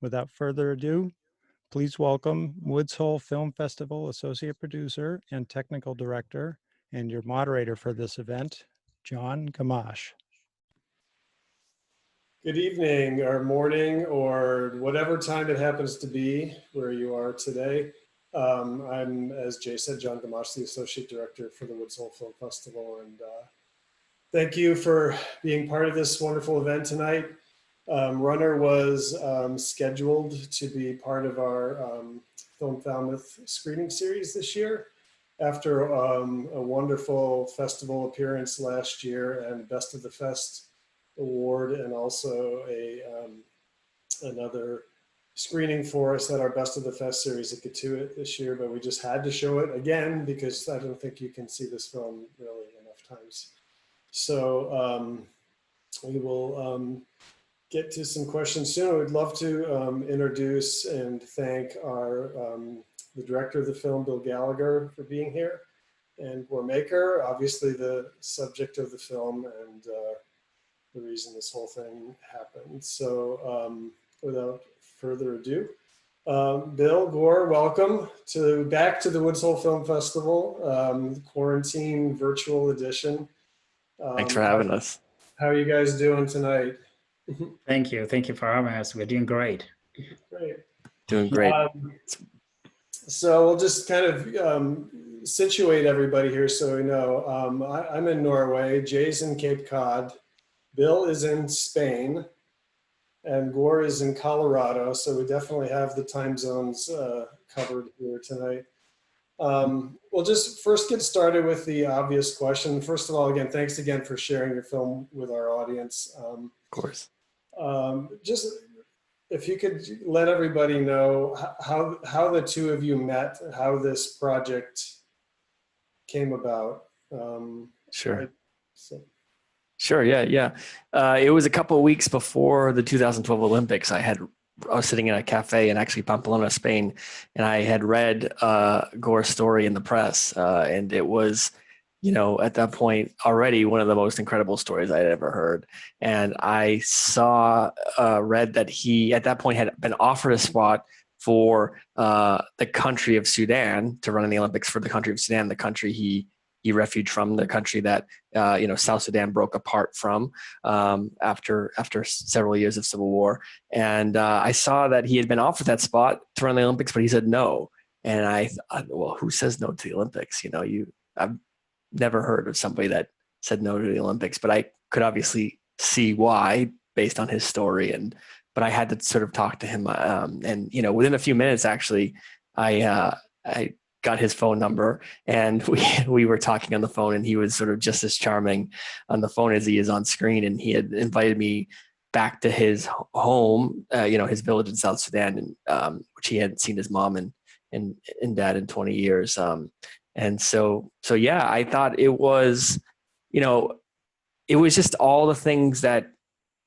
Without further ado, please welcome Woods Hole Film Festival Associate Producer and Technical Director and your moderator for this event, John Gamache. Good evening or morning or whatever time it happens to be where you are today. I'm, as Jay said, John Gamache, the Associate Director for the Woods Hole Film Festival. And thank you for being part of this wonderful event tonight. Runner was scheduled to be part of our Film Falmouth screening series this year after a wonderful festival appearance last year and Best of the Fest award, and also another screening for us at our Best of the Fest series at Gatuit this year, but we just had to show it again because I don't think you can see this film really enough times. So we will get to some questions soon. We'd love to introduce and thank the director of the film, Bill Gallagher, for being here, and Guor Maker, obviously the subject of the film and the reason this whole thing happened. So without further ado, Bill, Guor, welcome back to the Woods Hole Film Festival, quarantine virtual edition. Thanks for having us. How are you guys doing tonight? Thank you for having us. We're doing great. Great. Doing great. So we'll just kind of situate everybody here so we know. I'm in Norway, Jay's in Cape Cod, Bill is in Spain, and Guor is in Colorado. So we definitely have the time zones covered here tonight. We'll just first get started with the obvious question. First of all, again, thanks again for sharing your film with our audience. Of course. Just if you could let everybody know how the two of you met, how this project came about. Sure. Sure. Yeah. It was a couple of weeks before the 2012 Olympics. I was sitting in a cafe in actually Pamplona, Spain, and I had read Guor's story in the press, and it was, at that point already one of the most incredible stories I had ever heard. And I read that he at that point had been offered a spot for the country of Sudan to run in the Olympics for the country of Sudan, the country he refuged from, the country that South Sudan broke apart from after several years of civil war. And I saw that he had been offered that spot to run the Olympics, but he said no. And I thought, well, who says no to the Olympics? I've never heard of somebody that said no to the Olympics, but I could obviously see why based on his story. But I had to sort of talk to him, and within a few minutes, actually, I got his phone number, and we were talking on the phone, and he was sort of just as charming on the phone as he is on screen. And he had invited me back to his home, his village in South Sudan, which he hadn't seen his mom and dad in 20 years. And so yeah, I thought it was just all the things that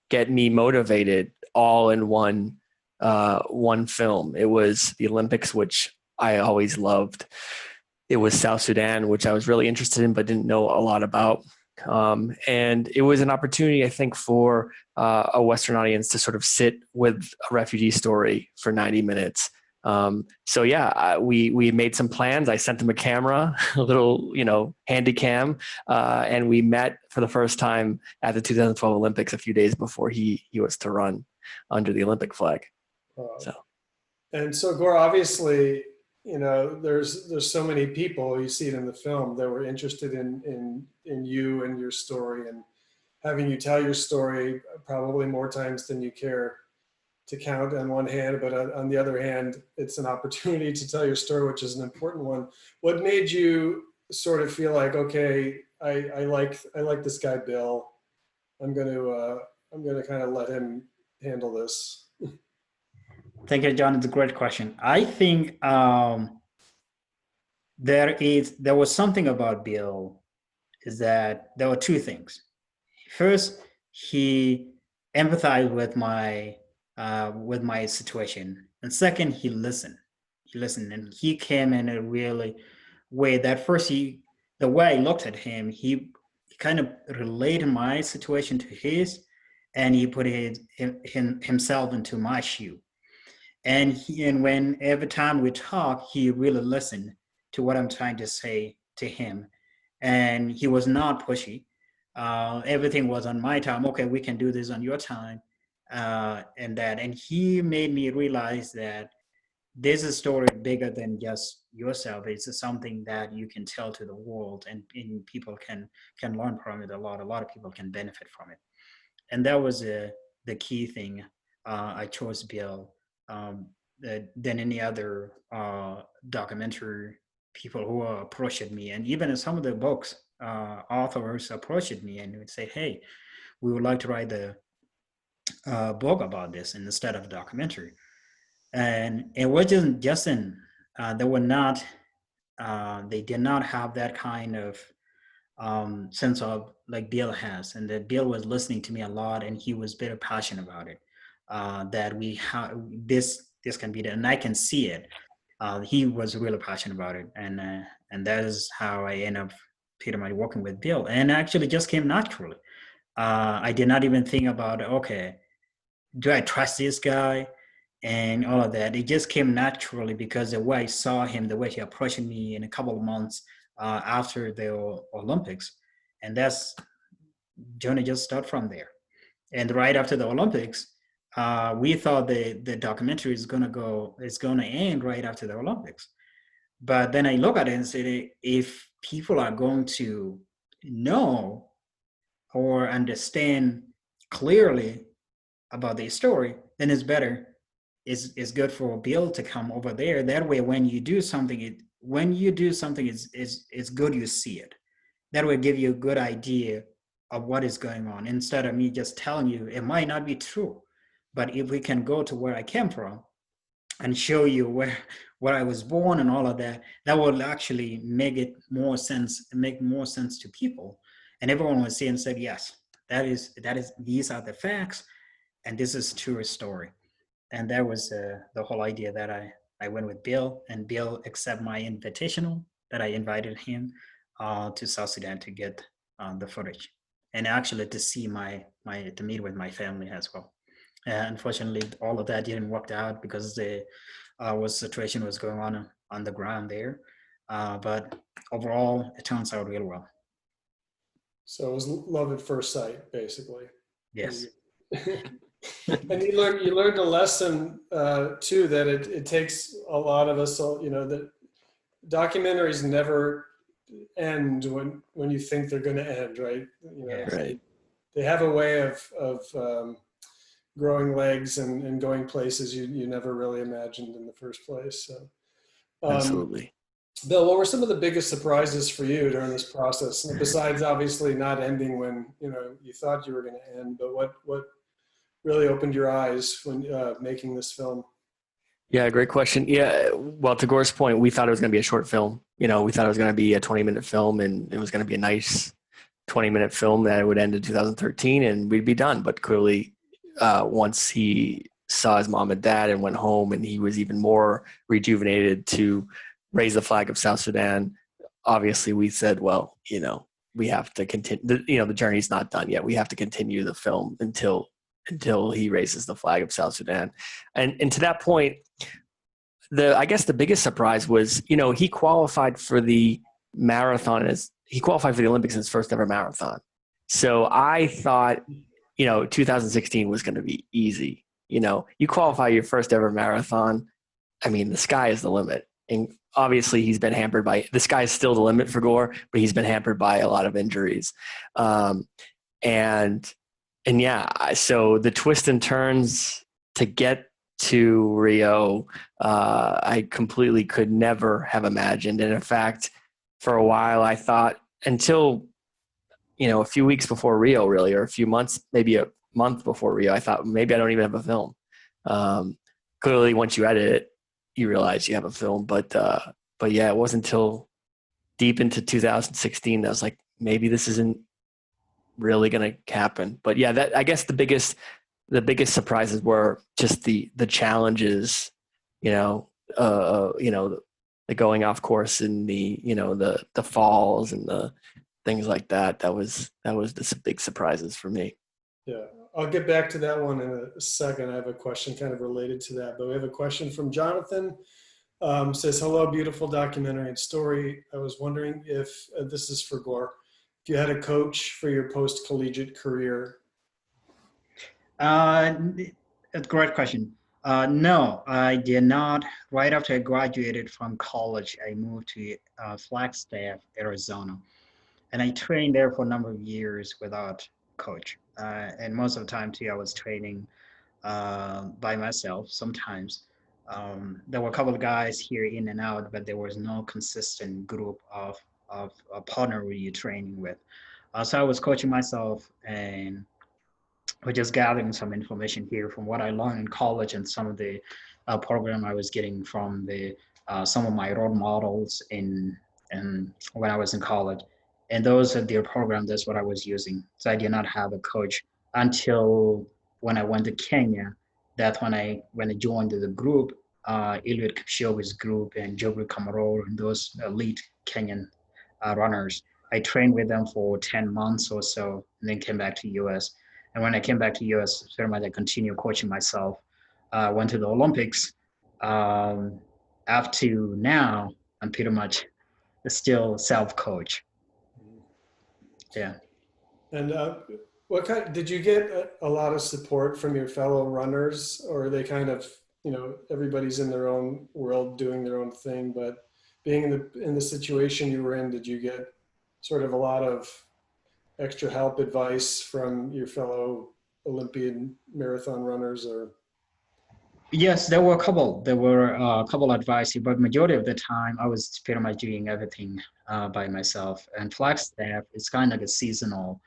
get me motivated all in one film. It was the Olympics, which I always loved. It was South Sudan, which I was really interested in, but didn't know a lot about. And it was an opportunity, I think, for a Western audience to sort of sit with a refugee story for 90 minutes. So yeah, we made some plans. I sent him a camera, a little, handy cam, and we met for the first time at the 2012 Olympics a few days before he was to run under the Olympic flag. And so Guor, obviously, there's so many people, you see it in the film, that were interested in you and your story, and having you tell your story probably more times than you care to count on one hand, but on the other hand, it's an opportunity to tell your story, which is an important one. What made you sort of feel like, okay, I like this guy, Bill. I'm gonna kind of let him handle this. Thank you, John. It's a great question. I think there was something about Bill, is that there were two things. First, he empathized with my situation, and second, he listened, and he came in a really way that first the way I looked at him, he kind of related my situation to his, and he put himself into my shoe. and when every time we talk, he really listened to what I'm trying to say to him, and he was not pushy. Everything was on my time. Okay, we can do this on your time, and he made me realize that there's a story bigger than just yourself. It's something that you can tell to the world, and people can learn from it a lot. A lot of people can benefit from it, and that was the key thing. I chose Bill than any other documentary people who approached me, and even some of the books authors approached me and would say, "Hey, we would like to write the book about this instead of a documentary." And it wasn't just in they were not they did not have that kind of sense of like Bill has, and that Bill was listening to me a lot, and he was very passionate about it. That we have this can be done, and I can see it. He was really passionate about it, and that is how I end up pretty much working with Bill, and actually just came naturally. I did not even think about, okay, do I trust this guy and all of that. It just came naturally because the way I saw him, the way he approached me in a couple of months after the Olympics, and that's journey just start from there. And right after the Olympics, we thought the documentary is gonna end right after the Olympics. But then I look at it and say, if people are going to know or understand clearly about the story, then it's better. It's good for Bill to come over there. That way, when you do something, it's good you see it. That will give you a good idea of what is going on, instead of me just telling you it might not be true. But if we can go to where I came from and show you where I was born and all of that, that will actually make more sense to people. And everyone will see and say, yes, that is these are the facts, and this is true story. And that was the whole idea that I went with Bill, and Bill accepted my invitational that I invited him to South Sudan to get the footage, and actually to see to meet with my family as well. Unfortunately, all of that didn't work out because the situation was going on the ground there. But overall, it turns out real well. So it was love at first sight, basically. Yes. And you learned a lesson too, that it takes a lot of us, that documentaries never end when you think they're going to end, right? Right. They have a way of growing legs and going places you never really imagined in the first place. So, Absolutely. Bill, what were some of the biggest surprises for you during this process? Besides obviously not ending when you thought you were going to end, but what really opened your eyes when making this film? Yeah, great question. Yeah, well, to Guor's point, we thought it was going to be a short film. We thought it was going to be a 20-minute film, and it was going to be a nice 20-minute film that would end in 2013, and we'd be done. But clearly, once he saw his mom and dad and went home, and he was even more rejuvenated to raise the flag of South Sudan, obviously we said, well, we have to continue. The journey's not done yet. We have to continue the film until he raises the flag of South Sudan. And to that point, I guess the biggest surprise was, he qualified for the he qualified for the Olympics in his first ever marathon. So I thought, 2016 was going to be easy. You qualify your first ever marathon. I mean, the sky is the limit. And obviously he's been hampered by, the sky is still the limit for Guor, but he's been hampered by a lot of injuries. And yeah, so the twists and turns to get to Rio, I completely could never have imagined. And in fact, for a while, I thought until, a few weeks before Rio, really, or a few months, maybe a month before Rio, I thought maybe I don't even have a film. Clearly, once you edit it, you realize you have a film. But yeah, it wasn't until deep into 2016 that I was like, maybe this isn't really going to happen. But yeah, I guess the biggest surprises were just the challenges, the going off course and the falls and the things like that. That was the big surprises for me. Yeah, I'll get back to that one in a second. I have a question kind of related to that, but we have a question from Jonathan. Says, hello, beautiful documentary and story. I was wondering if, this is for Guor, if you had a coach for your post-collegiate career. A great question. No, I did not. Right after I graduated from college, I moved to Flagstaff, Arizona, and I trained there for a number of years without coach. And most of the time too, I was training by myself. Sometimes there were a couple of guys here in and out, but there was no consistent group of a partner where you training with. So I was coaching myself, and we're just gathering some information here from what I learned in college and some of the program I was getting from the some of my role models in when I was in college. And those are their program. That's what I was using. So I did not have a coach until when I went to Kenya. That's when I joined the group, Eliud Kipchoge's group and Jogri Kamarol and those elite Kenyan runners. I trained with them for 10 months or so, and then came back to US. And when I came back to US, very much I continued coaching myself. Went to the Olympics. Up to now, I'm pretty much still self-coach. Yeah. And what kind, did you get a lot of support from your fellow runners, or are they kind of, you know, everybody's in their own world doing their own thing, but being in the situation you were in, did you get sort of a lot of extra help, advice from your fellow Olympian marathon runners? Or yes, there were a couple. There were a couple advice, but majority of the time I was pretty much doing everything by myself. And Flagstaff is kind of like a seasonal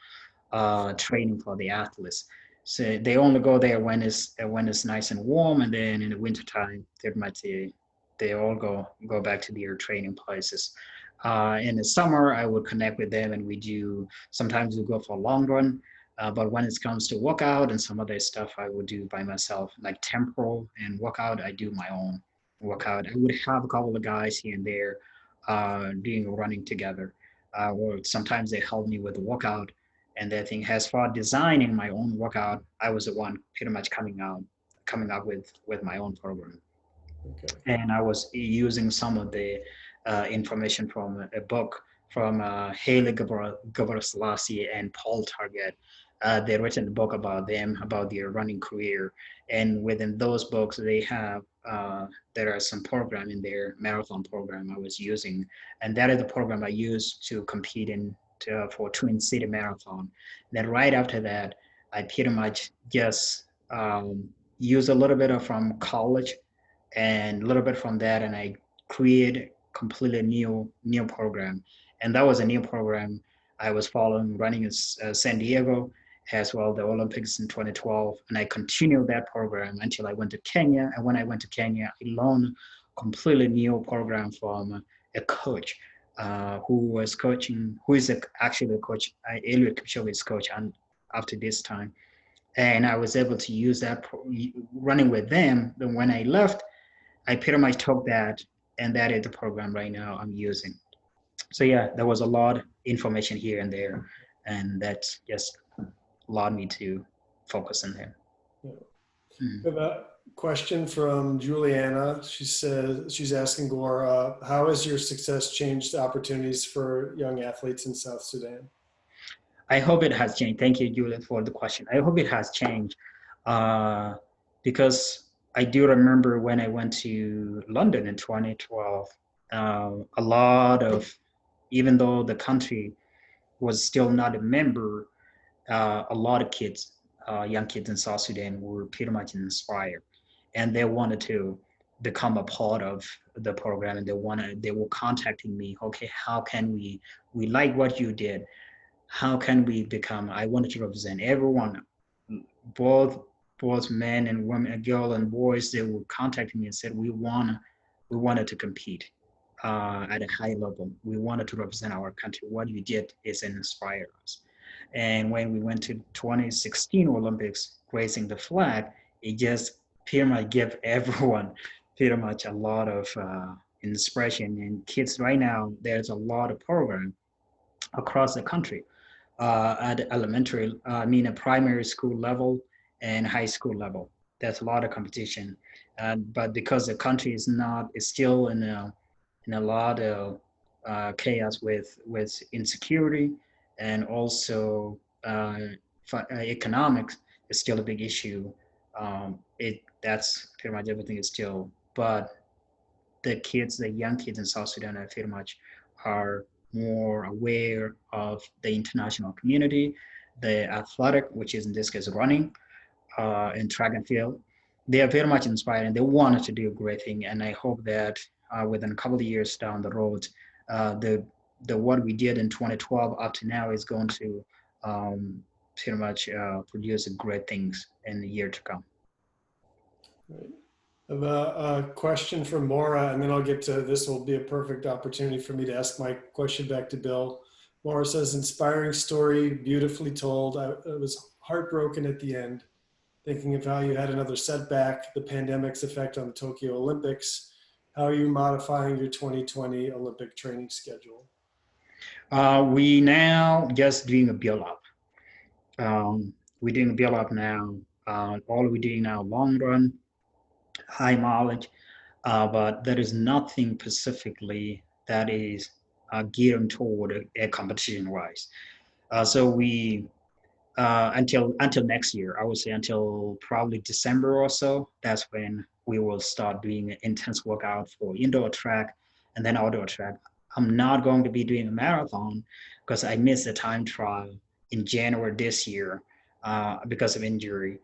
training for the athletes. So they only go there when it's nice and warm, and then in the wintertime, they all go back to their training places. In the summer, I would connect with them, and sometimes we go for a long run. But when it comes to workout and some other stuff, I would do by myself, like temporal and workout. I do my own workout. I would have a couple of guys here and there doing running together. Or sometimes they help me with the workout. And I think as far designing my own workout, I was the one pretty much coming up with my own program. okay. And I was using some of the information from a book from Haile Gebrselassie and Paul Target. They written a book about them, about their running career. And within those books, they have, there are some program in their marathon program I was using. And that is the program I used to compete for Twin City Marathon. Then right after that, I pretty much just use a little bit from college and a little bit from that, and I create completely new program. And that was a new program I was following, running in San Diego, as well the Olympics in 2012. And I continued that program until I went to Kenya. And when I went to Kenya, I learned completely new program from a coach who is actually a coach, Eliud Kipchoge's coach after this time. And I was able to use that running with them. Then when I left, I pretty much took that, and that is the program right now I'm using. So yeah, there was a lot of information here and there, and that just allowed me to focus on there. Yeah. We have a question from Juliana. She says, she's asking Guor, how has your success changed the opportunities for young athletes in South Sudan? I hope it has changed. Thank you, Julian, for the question. I hope it has changed because I do remember when I went to London in 2012, a lot of, even though the country was still not a member, a lot of kids, young kids in South Sudan were pretty much inspired, and they wanted to become a part of the program, and they were contacting me. Okay, how can we like what you did? How can we become? I wanted to represent everyone, both men and women, girls and boys. They were contacting me and said we wanted to compete at a high level. We wanted to represent our country. What you did is inspired us. And when we went to 2016 Olympics, raising the flag, it just pretty much gave everyone pretty much a lot of inspiration. And kids right now, there's a lot of program across the country at elementary, a primary school level and high school level. There's a lot of competition, but because the country is still in a lot of chaos with insecurity, and also economics is still a big issue. That's pretty much everything is still, but the young kids in South Sudan, I feel much are more aware of the international community, the athletic, which is in this case running, and track and field. They are very much inspired and they wanted to do a great thing. And I hope that within a couple of years down the road, the what we did in 2012 up to now is going to pretty much produce great things in the year to come. Right. I have a question from Maura, and then I'll get to this. Will be a perfect opportunity for me to ask my question back to Bill. Maura says, inspiring story, beautifully told. I was heartbroken at the end, thinking of how you had another setback, the pandemic's effect on the Tokyo Olympics. How are you modifying your 2020 Olympic training schedule? We now just doing a build up. We're doing a build up now. All we're doing now, long run, high mileage, but there is nothing specifically that is geared toward a competition wise. So we until next year, I would say until probably December or so, that's when we will start doing an intense workout for indoor track and then outdoor track. I'm not going to be doing a marathon because I missed a time trial in January this year because of injury.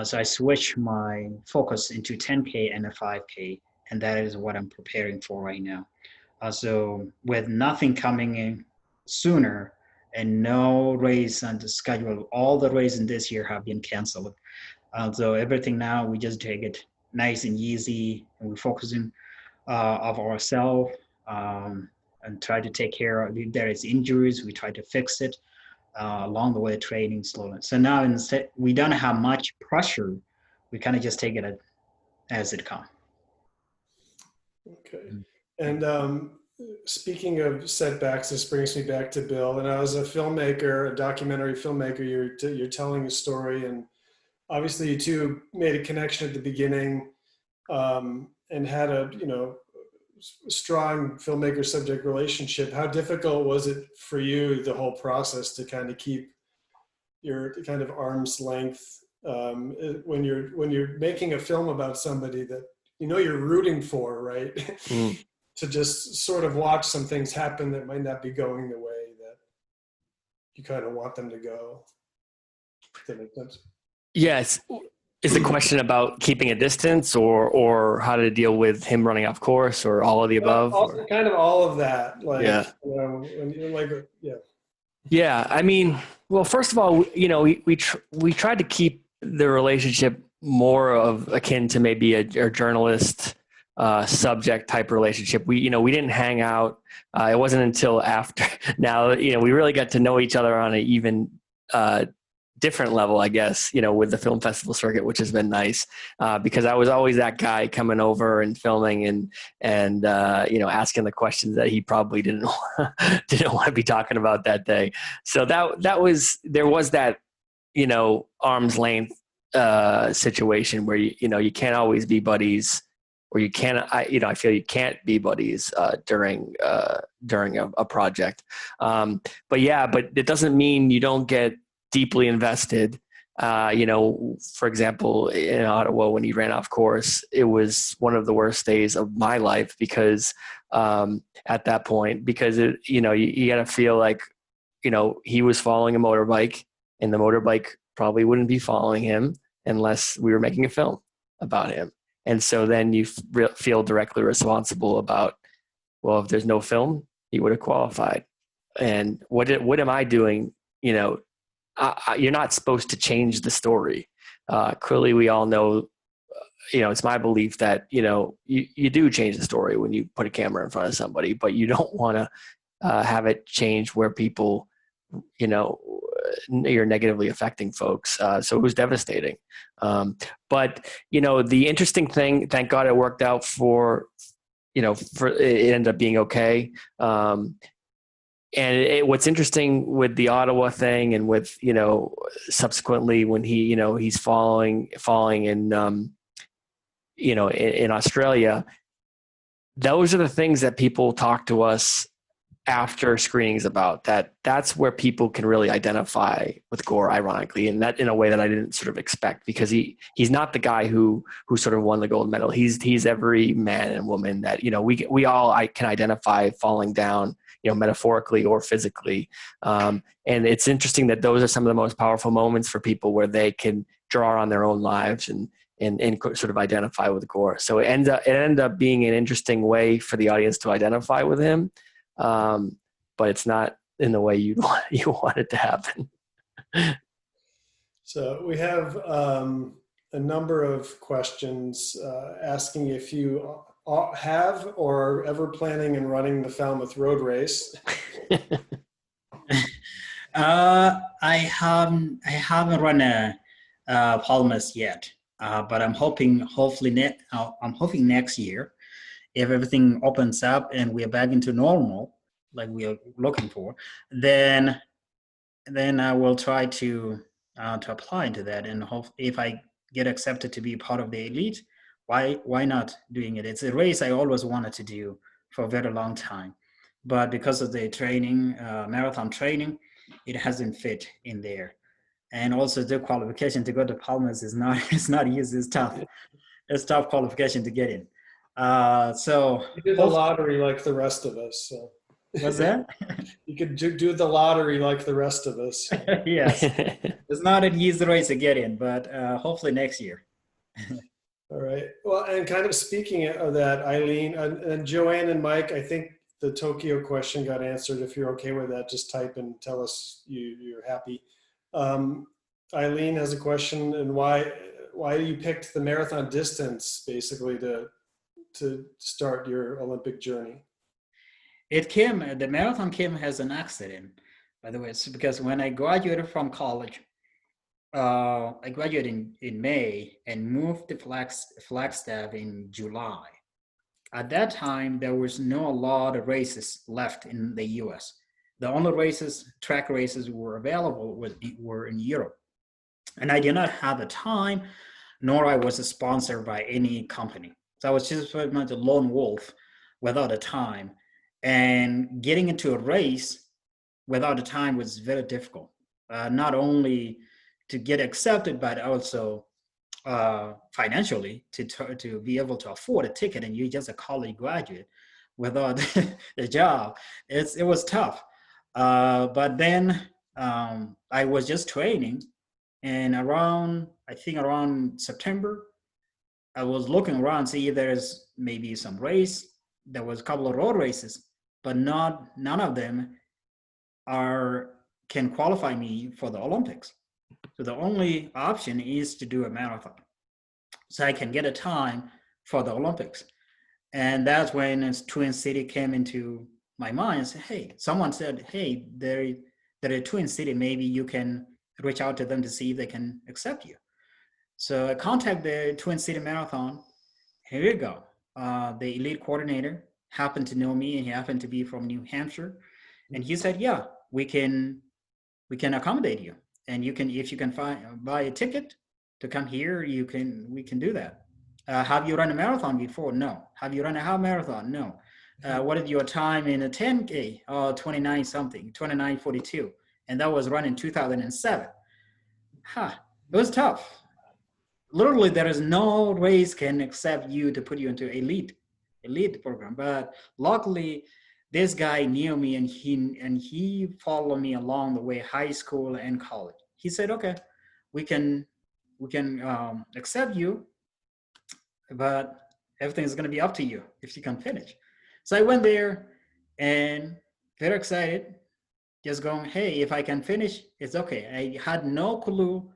So I switched my focus into 10K and a 5K, and that is what I'm preparing for right now. So with nothing coming in sooner and no race on the schedule, all the races this year have been canceled. So everything now, we just take it nice and easy, and we're focusing of ourselves and try to take care of, if there is injuries, we try to fix it. Along the way, training slowly. So now instead, we don't have much pressure. We kind of just take it as it comes. Okay. And speaking of setbacks, this brings me back to Bill. And as a filmmaker, a documentary filmmaker, you're telling a story, and obviously you two made a connection at the beginning and had a strong filmmaker subject relationship. How difficult was it for you, the whole process, to kind of keep your kind of arm's length when you're making a film about somebody that you're rooting for, right? To just sort of watch some things happen that might not be going the way that you kind of want them to go. Does that make sense? Yes. Is the question about keeping a distance or how to deal with him running off course, or all of the above? Kind of all of that. Like, yeah. When you're like, yeah. Yeah. I mean, well, first of all, we tried to keep the relationship more of akin to maybe a journalist subject type relationship. We didn't hang out. It wasn't until after now, we really got to know each other on an even different level, I guess, with the film festival circuit, which has been nice because I was always that guy coming over and filming and asking the questions that he probably didn't want to be talking about that day. So there was that, arm's length situation where you can't always be buddies, or you can't. I feel you can't be buddies during a project. But it doesn't mean you don't get deeply invested. For example, in Ottawa, when he ran off course, it was one of the worst days of my life because at that point, because you got to feel like, he was following a motorbike, and the motorbike probably wouldn't be following him unless we were making a film about him. And so then you feel directly responsible about, well, if there's no film, he would have qualified. And what am I doing? You're not supposed to change the story. Clearly, we all know, it's my belief that, you do change the story when you put a camera in front of somebody, but you don't want to have it change where people, you're negatively affecting folks. So it was devastating. But, the interesting thing, thank God it worked out for it ended up being okay. what's interesting with the Ottawa thing, and with, subsequently when he's falling in, in Australia, those are the things that people talk to us after screenings about. That's where people can really identify with Guor, ironically, and that in a way that I didn't sort of expect, because he's not the guy who sort of won the gold medal. He's every man and woman that, we all can identify falling down, metaphorically or physically. And it's interesting that those are some of the most powerful moments for people, where they can draw on their own lives and sort of identify with Guor. So it ended up being an interesting way for the audience to identify with him. But it's not in the way you want it to happen. So we have a number of questions asking if you have or are ever planning on running the Falmouth Road Race. I haven't run a Falmouth yet, but I'm hoping next year, if everything opens up and we're back into normal, like we are looking for, then I will try to apply into that, and hope if I get accepted to be part of the elite, why not doing it? It's a race I always wanted to do for a very long time, but because of the training, marathon training, it hasn't fit in there. And also the qualification to go to Palmas is not easy. It's tough. It's tough qualification to get in. So you did the lottery like the rest of us. So. What's that? You could do the lottery like the rest of us. Yes. It's not an easy race to get in, but hopefully next year. All right. Well, and kind of speaking of that, Eileen and Joanne and Mike, I think the Tokyo question got answered. If you're okay with that, just type and tell us you're happy. Eileen has a question, and why you picked the marathon distance basically to start your Olympic journey? The marathon came as an accident, by the way. It's because when I graduated from college, I graduated in May and moved to Flagstaff in July. At that time, there was not a lot of races left in the US. The only track races were available were in Europe. And I did not have the time, nor I was sponsored by any company. So I was just pretty much a lone wolf without a time. And getting into a race without a time was very difficult. Not only to get accepted, but also financially to be able to afford a ticket, and you're just a college graduate without a job. It was tough. But then I was just training, and around September, I was looking around, see if there's maybe some race. There was a couple of road races, but none of them can qualify me for the Olympics. So the only option is to do a marathon, so I can get a time for the Olympics. And that's when Twin City came into my mind and said, someone said, hey, they're a Twin City, maybe you can reach out to them to see if they can accept you. So I contacted the Twin City Marathon. Here you go. The elite coordinator happened to know me, and he happened to be from New Hampshire. And he said, yeah, we can accommodate you. And if you can buy a ticket to come here, we can do that. Have you run a marathon before? No. Have you run a half marathon? No. What is your time in a 10K? 29:42. And that was run in 2007. It was tough. Literally, there is no race can accept you to put you into elite program. But luckily, this guy knew me, and he followed me along the way, high school and college. He said, okay, we can accept you, but everything is going to be up to you if you can finish. So I went there and very excited, just going, hey, if I can finish, it's okay. I had no clue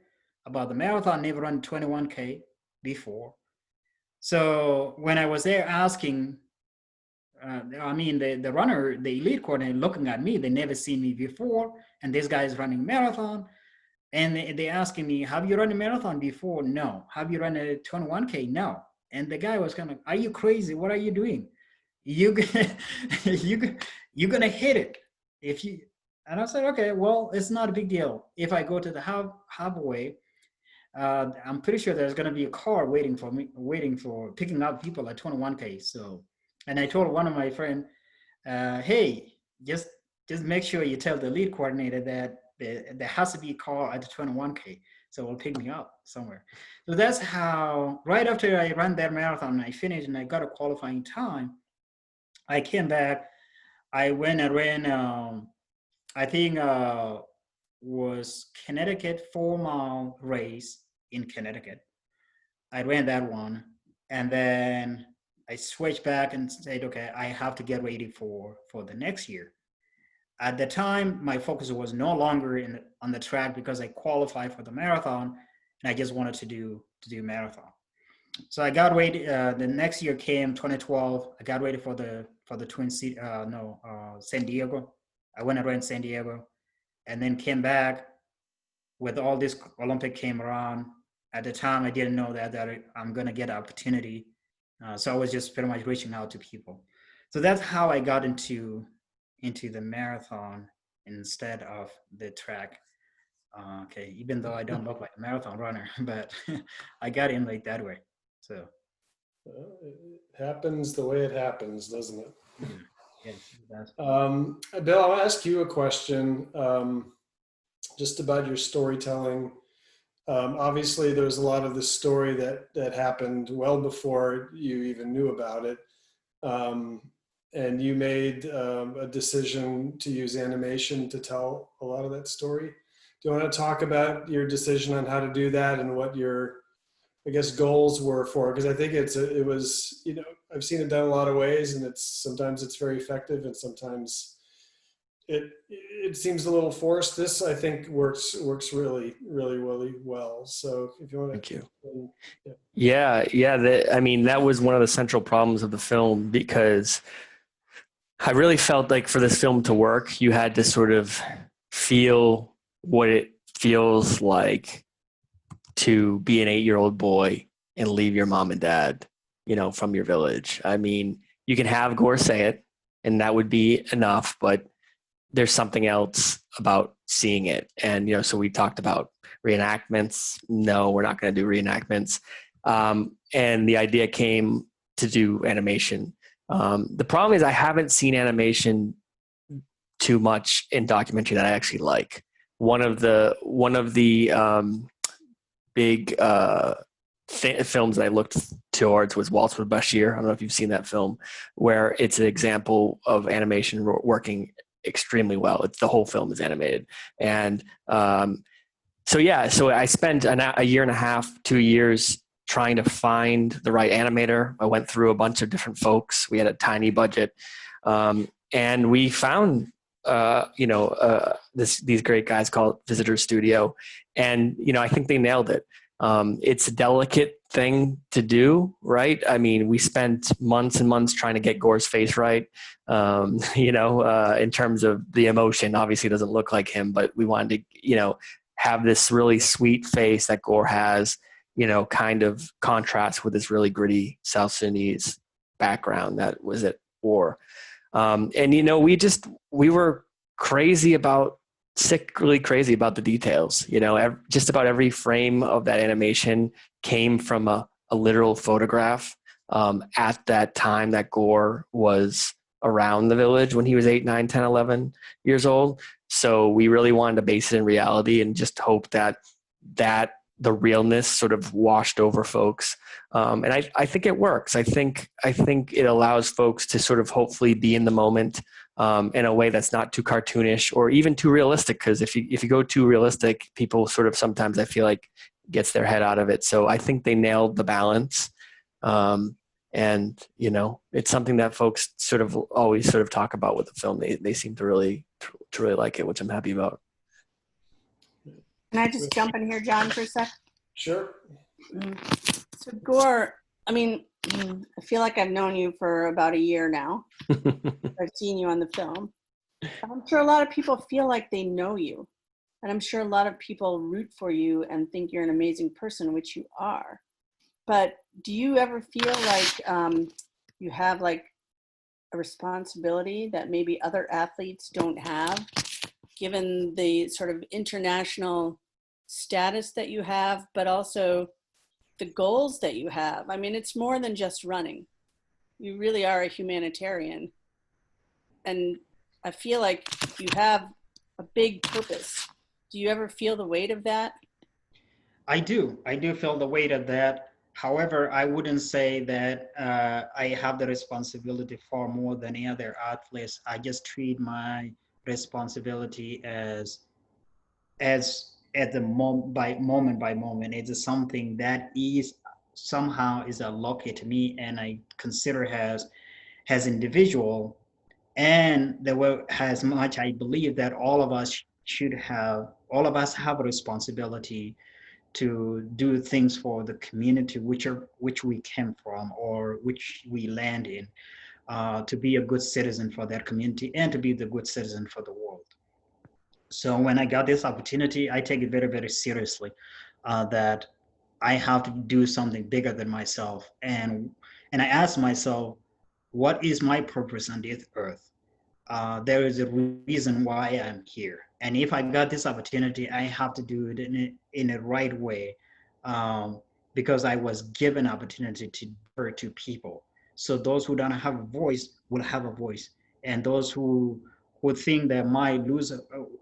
about the marathon, never run 21K before. So when I was there asking, the runner, the elite coordinator looking at me, they never seen me before, and this guy is running marathon, and they asking me, have you run a marathon before? No. Have you run a 21K? No. And the guy was kind of, are you crazy? What are you doing? You're gonna hit it. and I said, okay, well, it's not a big deal. If I go to the halfway, I'm pretty sure there's going to be a car waiting for picking up people at 21K. So, and I told one of my friend, hey, just make sure you tell the lead coordinator that there has to be a car at the 21K. So will pick me up somewhere. So that's how, right after I ran that marathon, I finished and I got a qualifying time. I came back, I went and ran, I think was Connecticut 4-mile race in Connecticut. I ran that one. And then I switched back and said, okay, I have to get ready for the next year. At the time, my focus was no longer on the track because I qualified for the marathon and I just wanted to do marathon. So I got ready. The next year came 2012. I got ready for the San Diego. I went and ran San Diego, and then came back with all this Olympic came around. At the time, I didn't know that I'm gonna get an opportunity. So I was just pretty much reaching out to people. So that's how I got into the marathon instead of the track. Okay, even though I don't look like a marathon runner, but I got in like that way. So it happens the way it happens, doesn't it? Yeah. Bill, I'll ask you a question just about your storytelling. Obviously, there's a lot of the story that happened well before you even knew about it. And you made a decision to use animation to tell a lot of that story. Do you want to talk about your decision on how to do that and what your, I guess, goals were for it? Because I think it was, you know, I've seen it done a lot of ways, and sometimes it's very effective, and sometimes it seems a little forced. This, I think, works really, really, really well. So if you want to, thank you. Yeah. I mean, that was one of the central problems of the film, because I really felt like for this film to work, you had to sort of feel what it feels like to be an 8-year-old boy and leave your mom and dad, you know, from your village. I mean, you can have Guor say it and that would be enough, but there's something else about seeing it. And, you know, so we talked about reenactments. No, we're not going to do reenactments. And the idea came to do animation. The problem is I haven't seen animation too much in documentary that I actually like. One of the big films that I looked towards was Waltz with Bashir. I don't know if you've seen that film, where it's an example of animation working extremely well. The whole film is animated. And so I spent a year and a half, 2 years trying to find the right animator. I went through a bunch of different folks. We had a tiny budget. And we found these great guys called Visitor Studio. And, you know, I think they nailed it. It's a delicate thing to do, right? I mean, we spent months and months trying to get Guor's face right. In terms of the emotion, obviously it doesn't look like him, but we wanted to, you know, have this really sweet face that Guor has, you know, kind of contrast with this really gritty South Sudanese background that was at war. And, you know, we were sickly crazy about the details. You know, just about every frame of that animation came from a literal photograph at that time that Guor was around the village when he was 8, 9, 10, 11 years old. So we really wanted to base it in reality and just hope that the realness sort of washed over folks. And I think it works. I think it allows folks to sort of hopefully be in the moment in a way that's not too cartoonish or even too realistic. Because if you go too realistic, people sort of sometimes, I feel like, gets their head out of it. So I think they nailed the balance. And, you know, it's something that folks sort of always sort of talk about with the film. They seem to really like it, which I'm happy about. Can I just jump in here, John, for a sec? Sure. So Guor, I mean, I feel like I've known you for about a year now. I've seen you on the film. I'm sure a lot of people feel like they know you. And I'm sure a lot of people root for you and think you're an amazing person, which you are. But do you ever feel like you have like a responsibility that maybe other athletes don't have, given the sort of international status that you have, but also the goals that you have? I mean, it's more than just running. You really are a humanitarian. And I feel like you have a big purpose. Do you ever feel the weight of that? I do feel the weight of that. However, I wouldn't say that I have the responsibility far more than any other athletes. I just treat my responsibility as at the moment by moment. It's something that is somehow is allocated to me, and I consider as individual. And there were as much I believe that all of us have a responsibility to do things for the community which we came from or which we land in, to be a good citizen for that community and to be the good citizen for the world. So when I got this opportunity, I take it very, very seriously, that I have to do something bigger than myself. And I ask myself, what is my purpose on this earth? There is a reason why I'm here. And if I got this opportunity, I have to do it in a right way, because I was given opportunity to refer to people. So those who don't have a voice will have a voice. And those who think they might lose,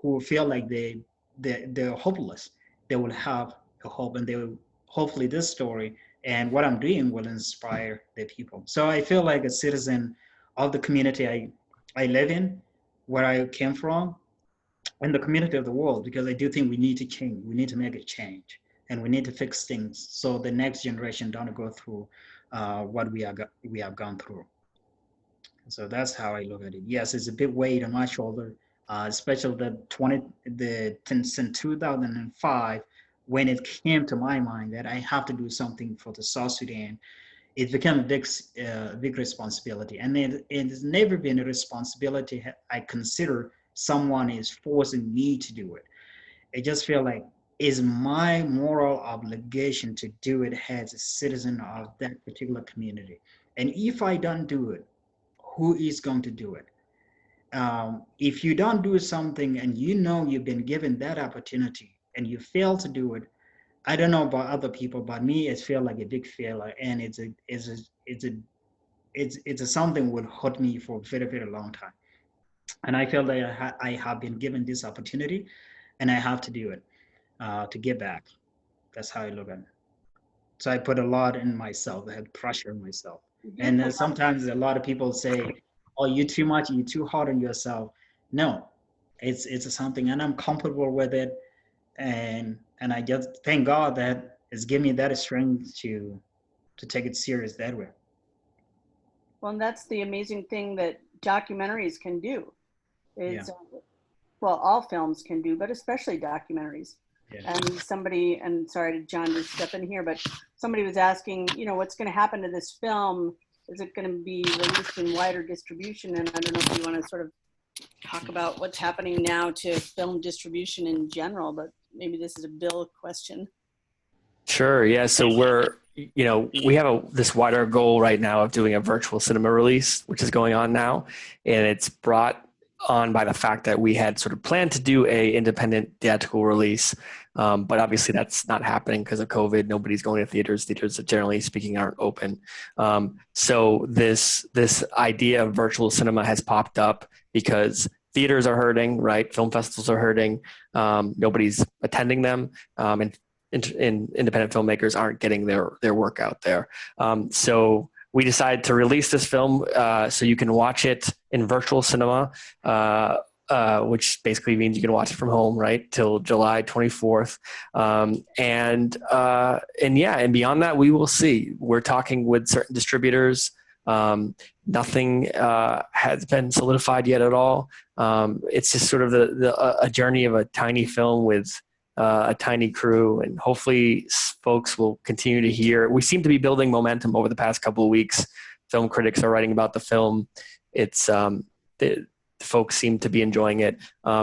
who feel like they're hopeless, they will have a hope, and they will, hopefully this story and what I'm doing will inspire the people. So I feel like a citizen of the community I live in, where I came from, and the community of the world, because I do think we need to change. We need to make a change, and we need to fix things so the next generation don't go through what we have gone through. So that's how I look at it. Yes, it's a big weight on my shoulder, especially since 2005, when it came to my mind that I have to do something for the South Sudan. It became a big responsibility, and it has never been a responsibility I consider someone is forcing me to do it. I just feel like it's my moral obligation to do it as a citizen of that particular community. And if I don't do it, who is going to do it? If you don't do something and you know you've been given that opportunity and you fail to do it, I don't know about other people, but me, it feels like a big failure, and it's something would hurt me for a very, very long time. And I feel that I have been given this opportunity, and I have to do it to give back. That's how I look at it. So I put a lot in myself. I had pressure on myself, and sometimes a lot of people say, "Oh, you too much. You too hard on yourself." No, it's something, and I'm comfortable with it. And I just thank God that it's given me that strength to take it serious that way. Well, and that's the amazing thing that documentaries can do. Is well, all films can do, but especially documentaries. Yeah. And sorry, John, to step in here, but somebody was asking, what's going to happen to this film? Is it going to be released in wider distribution? And I don't know if you want to sort of talk about what's happening now to film distribution in general, but maybe this is a Bill question. Sure. Yeah. So we have this wider goal right now of doing a virtual cinema release, which is going on now. And it's brought on by the fact that we had sort of planned to do a independent theatrical release. But obviously that's not happening because of COVID. Nobody's going to theaters. Theaters, generally speaking, aren't open. So this idea of virtual cinema has popped up because theaters are hurting, right? Film festivals are hurting. Nobody's attending them. And independent filmmakers aren't getting their work out there. So we decided to release this film so you can watch it in virtual cinema, which basically means you can watch it from home, right, till July 24th. And beyond that, we will see. We're talking with certain distributors. Nothing has been solidified yet at all. It's just sort of a journey of a tiny film with a tiny crew, and hopefully folks will continue to hear. We seem to be building momentum over the past couple of weeks. Film critics are writing about the film. It's the folks seem to be enjoying it.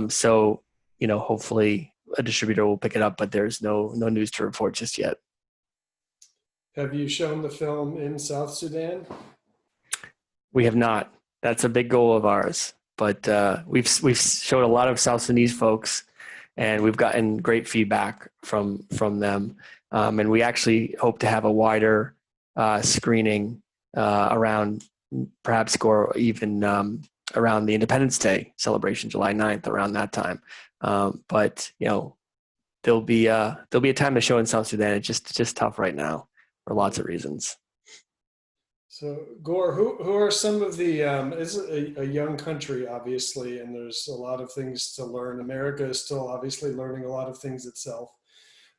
So hopefully a distributor will pick it up, but there's no news to report just yet. Have you shown the film in South Sudan? We have not. That's a big goal of ours. But we've showed a lot of South Sudanese folks, and we've gotten great feedback from them. And we actually hope to have a wider screening around perhaps Guor, even around the Independence Day celebration, July 9th, around that time. But there'll be a time to show in South Sudan. It's just tough right now for lots of reasons. So Guor, who are some of the, it's a young country, obviously, and there's a lot of things to learn. America is still obviously learning a lot of things itself.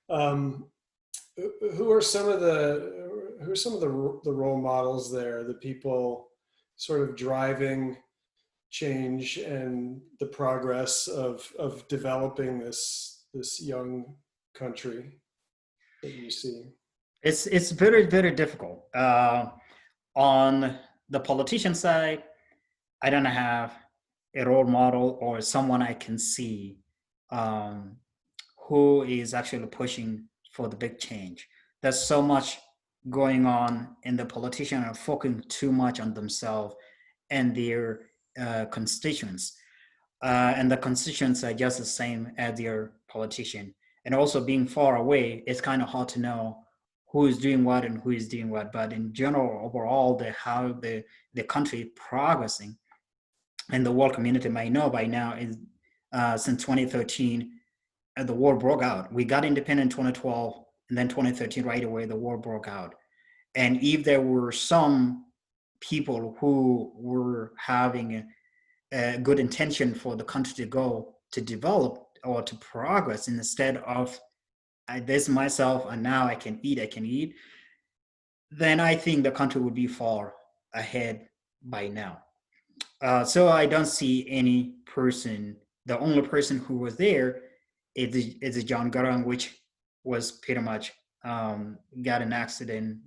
Who are some of the role models there, the people sort of driving change and the progress of developing this young country that you see? It's very, very difficult. On the politician side, I don't have a role model or someone I can see who is actually pushing for the big change. There's so much going on, and the politicians are focusing too much on themselves and their constituents. And the constituents are just the same as their politician. And also being far away, it's kind of hard to know who is doing what and who is doing what. But in general, overall, how the country progressing, and the world community might know by now is since 2013, the war broke out. We got independent in 2012, and then 2013, right away, the war broke out. And if there were some people who were having a good intention for the country to go to develop or to progress, instead of this myself and now I can eat, then I think the country would be far ahead by now. So I don't see any person. The only person who was there is John Garang, which was pretty much got an accident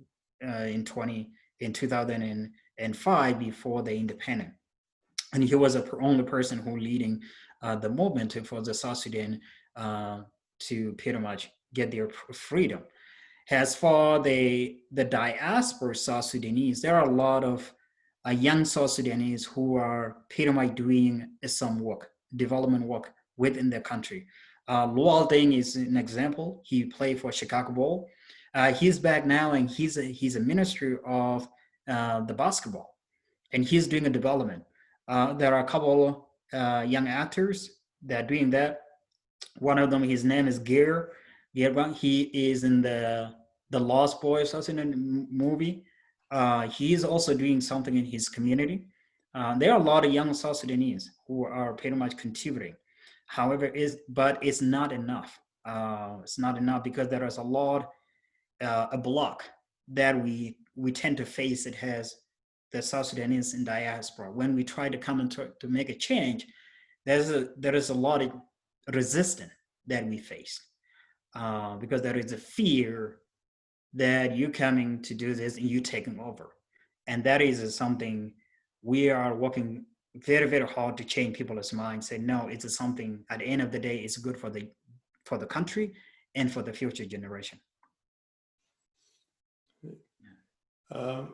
in 2005 before the independence. And he was the only person who leading the movement for the South Sudan to pretty much get their freedom. As for the diaspora South Sudanese, there are a lot of young South Sudanese who are pretty much doing some work, development work within their country. Luol Deng is an example. He played for Chicago Bull. He's back now, and he's a minister of the basketball, and he's doing a development. There are a couple young actors that are doing that. One of them, his name is Guor. He is in the Lost Boys movie. He is also doing something in his community. There are a lot of young South Sudanese who are pretty much contributing. However, it's not enough. It's not enough because there is a block that we tend to face. It has the South Sudanese in diaspora. When we try to come and to make a change, there is a lot of resistance that we face because there is a fear that you coming to do this and you taking over, and that is something we are working very, very hard to change people's minds. Say no, it's something at the end of the day, it's good for the country and for the future generation.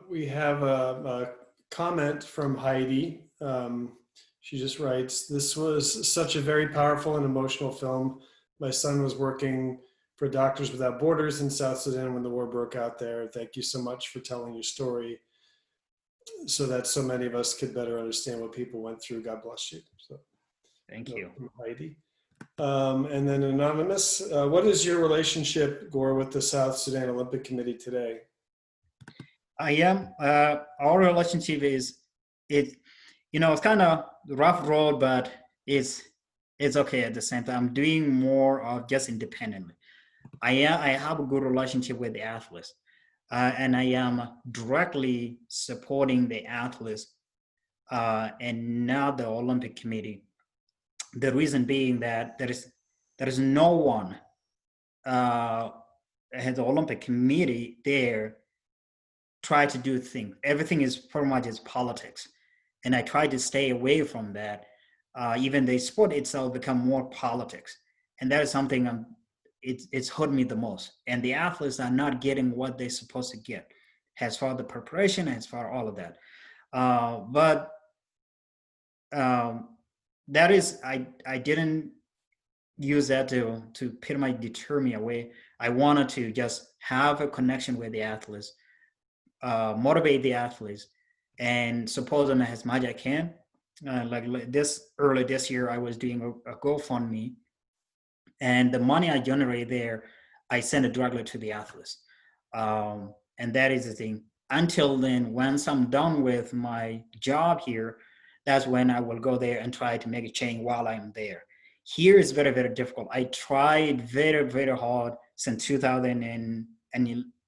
We have a comment from Heidi. She just writes, "This was such a very powerful and emotional film. My son was working for Doctors Without Borders in South Sudan when the war broke out there. Thank you so much for telling your story so that so many of us could better understand what people went through. God bless you." So, thank you, Heidi. And then Anonymous, what is your relationship, Guor, with the South Sudan Olympic Committee today? Our relationship it's kind of rough road, but it's okay at the same time. I'm doing more of just independently. I have a good relationship with the athletes, and I am directly supporting the athletes and not the Olympic Committee. The reason being that there is no one at the Olympic Committee there try to do things. Everything is pretty much is politics, and I try to stay away from that. Even the sport itself become more politics, and that is something it's hurt me the most. And the athletes are not getting what they're supposed to get, as far the preparation, as far all of that. But that is, I didn't use that to pretty much deter me away. I wanted to just have a connection with the athletes, motivate the athletes, and support them as much as I can. Like this early this year, I was doing a GoFundMe, and the money I generate there, I send it directly to the athletes. And that is the thing. Until then, once I'm done with my job here, that's when I will go there and try to make a change while I'm there. Here is very, very difficult. I tried very, very hard since 2000 and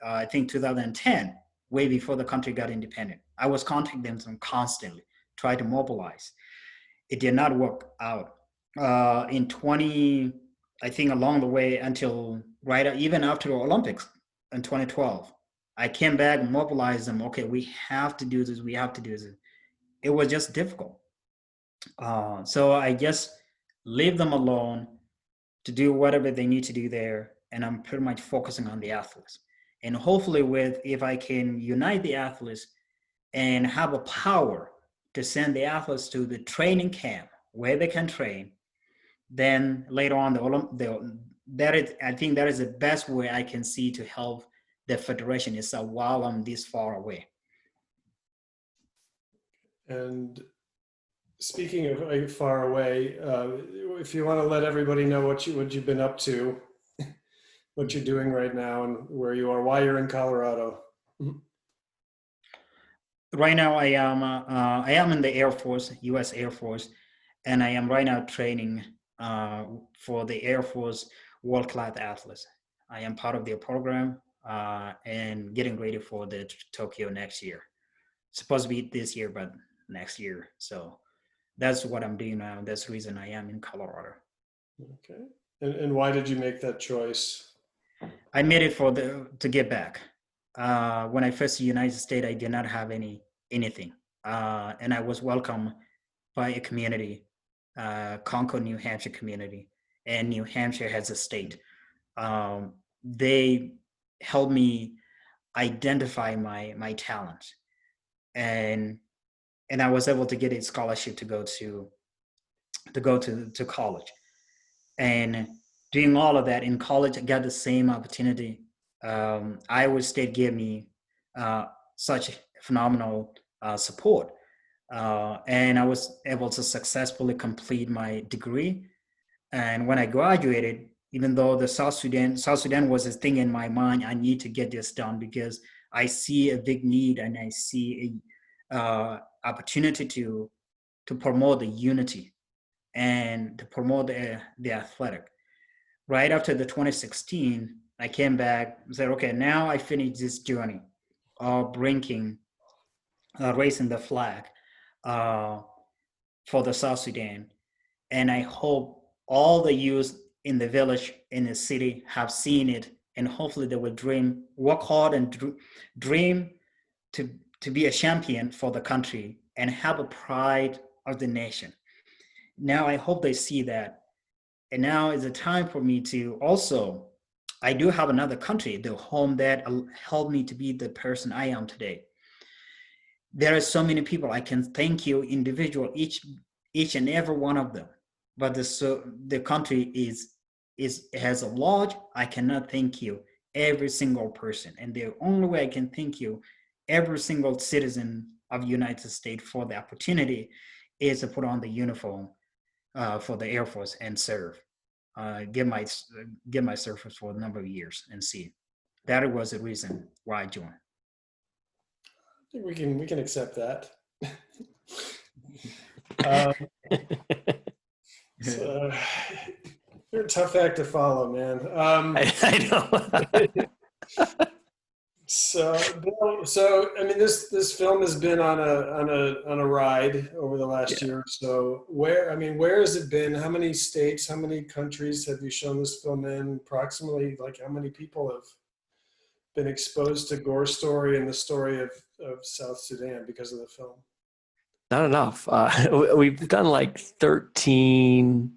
I think 2010, way before the country got independent. I was contacting them constantly, try to mobilize. It did not work out. In 20, I think along the way until even after the Olympics in 2012, I came back and mobilized them. Okay, we have to do this. We have to do this. It was just difficult. So I just leave them alone to do whatever they need to do there. And I'm pretty much focusing on the athletes. And hopefully if I can unite the athletes and have a power to send the athletes to the training camp where they can train, then later on I think that is the best way I can see to help the federation itself while I'm this far away. And speaking of far away, if you want to let everybody know what you've been up to, what you're doing right now, and where you are, why you're in Colorado. Right now, I am in the Air Force, U.S. Air Force, and I am right now training for the Air Force world-class athletes. I am part of their program and getting ready for the Tokyo next year. It's supposed to be this year, but next year. So that's what I'm doing now. That's the reason I am in Colorado. Okay. And why did you make that choice? I made it to get back. When I first to the United States, I did not have anything. And I was welcomed by a community, Concord, New Hampshire community, and New Hampshire has a state. They helped me identify my talents, and I was able to get a scholarship to go to college. And doing all of that in college, I got the same opportunity. Iowa State gave me such phenomenal support. And I was able to successfully complete my degree. And when I graduated, even though the South Sudan was a thing in my mind, I need to get this done because I see a big need and I see a opportunity to promote the unity and to promote the athletic. Right after the 2016, I came back and said, okay, now I finished this journey of raising the flag for the South Sudan. And I hope all the youth in the village, in the city have seen it, and hopefully they will work hard and dream to be a champion for the country and have a pride of the nation. Now I hope they see that. And now is the time for me to also, I do have another country, the home that helped me to be the person I am today. There are so many people I can thank you individual, each and every one of them. But the country has a large, I cannot thank you, every single person. And the only way I can thank you, every single citizen of the United States for the opportunity is to put on the uniform for the Air Force and serve. Give my service for a number of years and see. That was the reason why I joined. I think we can accept that. So, you're a tough act to follow, man. I know. So I mean, this film has been on a ride over the last year or so. Where has it been? How many states, how many countries have you shown this film in? Approximately, like how many people have been exposed to Guor's story and the story of South Sudan because of the film? Not enough. We've done like 13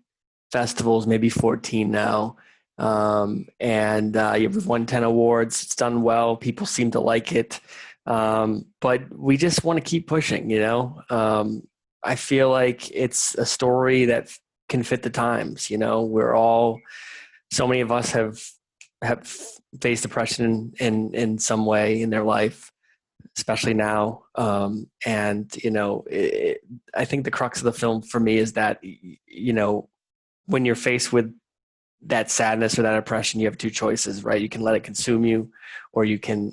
festivals, maybe 14 now. We've won 10 awards. It's done well. People seem to like it. But we just want to keep pushing, I feel like it's a story that can fit the times. So many of us have faced depression in some way in their life, especially now. And I think the crux of the film for me is that, when you're faced with that sadness or that oppression, you have two choices, right? You can let it consume you, or you can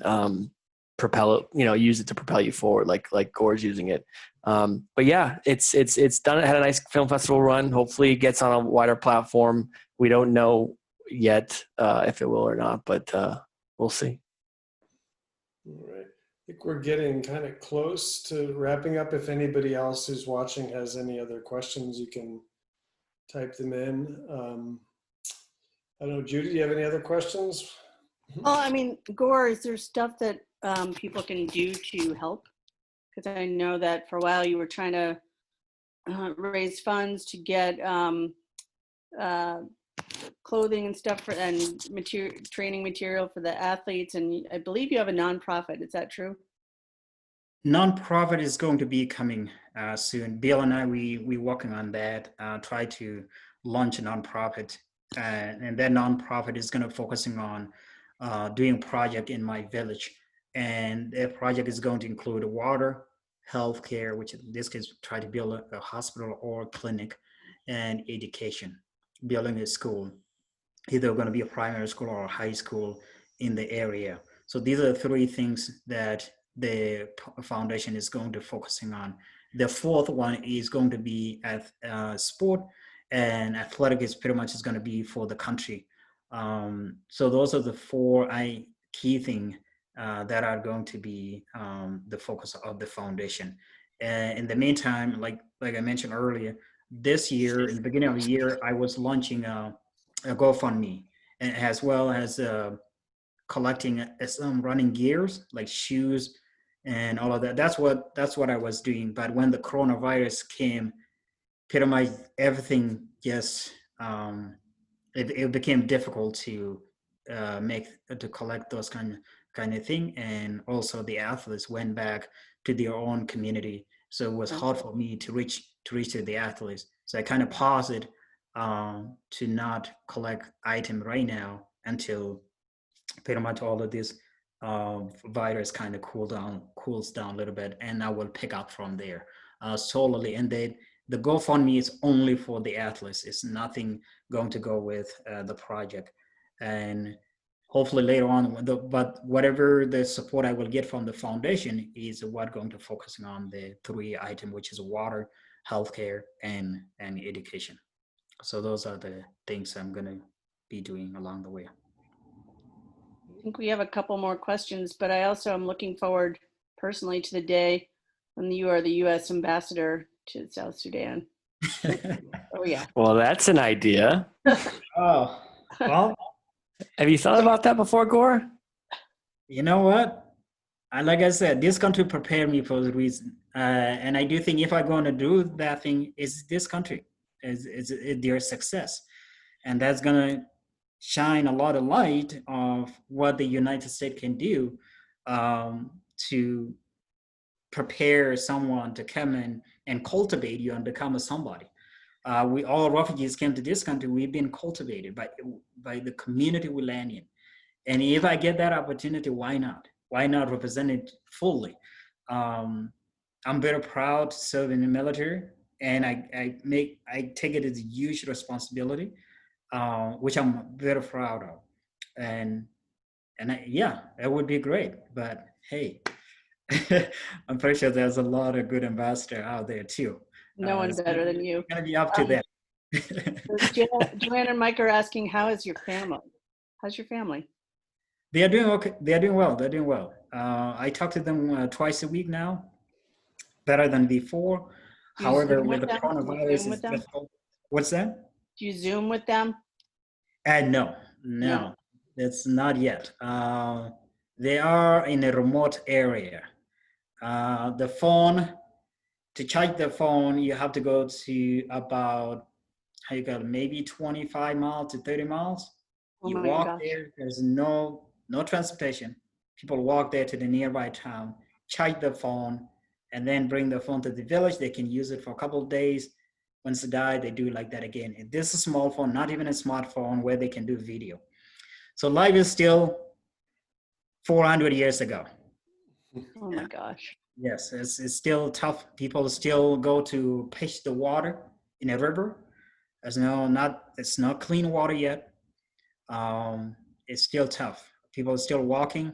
propel it, use it to propel you forward, like Guor's using it. But yeah, it's done. It had a nice film festival run. Hopefully it gets on a wider platform. We don't know yet if it will or not, but we'll see. All right. I think we're getting kind of close to wrapping up. If anybody else who's watching has any other questions, you can type them in. I don't know, Judy, do you have any other questions? Well, I mean, Guor, is there stuff that people can do to help? Because I know that for a while you were trying to raise funds to get clothing and stuff and training material for the athletes, and I believe you have a nonprofit. Is that true? Nonprofit is going to be coming soon. Bill and I, we working on that. Try to launch a nonprofit, and that nonprofit is going to focusing on doing project in my village, and that project is going to include water, healthcare, which in this case try to build a hospital or clinic, and education, building a school, either going to be a primary school or a high school in the area. So these are the three things that the foundation is going to focusing on. The fourth one is going to be at sport, and athletic is pretty much is going to be for the country. So those are the four key things that are going to be the focus of the foundation. And in the meantime, like I mentioned earlier, this year, in the beginning of the year, I was launching a GoFundMe, and as well as collecting some running gears like shoes and all of that. That's what I was doing. But when the coronavirus came, pretty much everything just it became difficult to collect those kind of thing. And also the athletes went back to their own community, so it was hard for me to reach to the athletes. So I kind of paused it to not collect item right now until pretty much all of this virus kind of cools down a little bit, and I will pick up from there solely. And the GoFundMe is only for the athletes. It's nothing going to go with the project. And hopefully later on, but whatever the support I will get from the foundation is what going to focusing on the three items, which is water, healthcare, and education. So those are the things I'm going to be doing along the way. I think we have a couple more questions, but I also am looking forward personally to the day when you are the U.S. ambassador to South Sudan. Oh yeah. Well, that's an idea. Oh, well. Have you thought about that before, Guor? You know what? Like I said, this country prepared me for the reason. And I do think if I'm going to do that thing, it's this country, is their success. And that's going to shine a lot of light of what the United States can do to prepare someone to come in and cultivate you and become a somebody. We all refugees came to this country. We've been cultivated by the community we land in. And if I get that opportunity, why not? Why not represent it fully? I'm very proud to serve in the military, and I take it as a huge responsibility, which I'm very proud of. And it would be great. But hey, I'm pretty sure there's a lot of good ambassadors out there too. No one better than you. It's gonna be up to them. Joanne and Mike are asking, how is your family? How's your family? They are doing okay. They are doing well. They're doing well. I talk to them twice a week now, better than before. However, with the coronavirus, it's difficult. What's that? Do you Zoom with them? No, that's not yet. They are in a remote area. The phone, to charge the phone, you have to go to about, maybe 25 miles to 30 miles. You walk there, there's no transportation. People walk there to the nearby town, charge the phone, and then bring the phone to the village. They can use it for a couple of days. Once they die, they do like that again. And this is a small phone, not even a smartphone, where they can do video. So life is still 400 years ago. Oh my gosh. Yes, it's still tough. People still go to fish the water in a river. It's not clean water yet. It's still tough. People are still walking.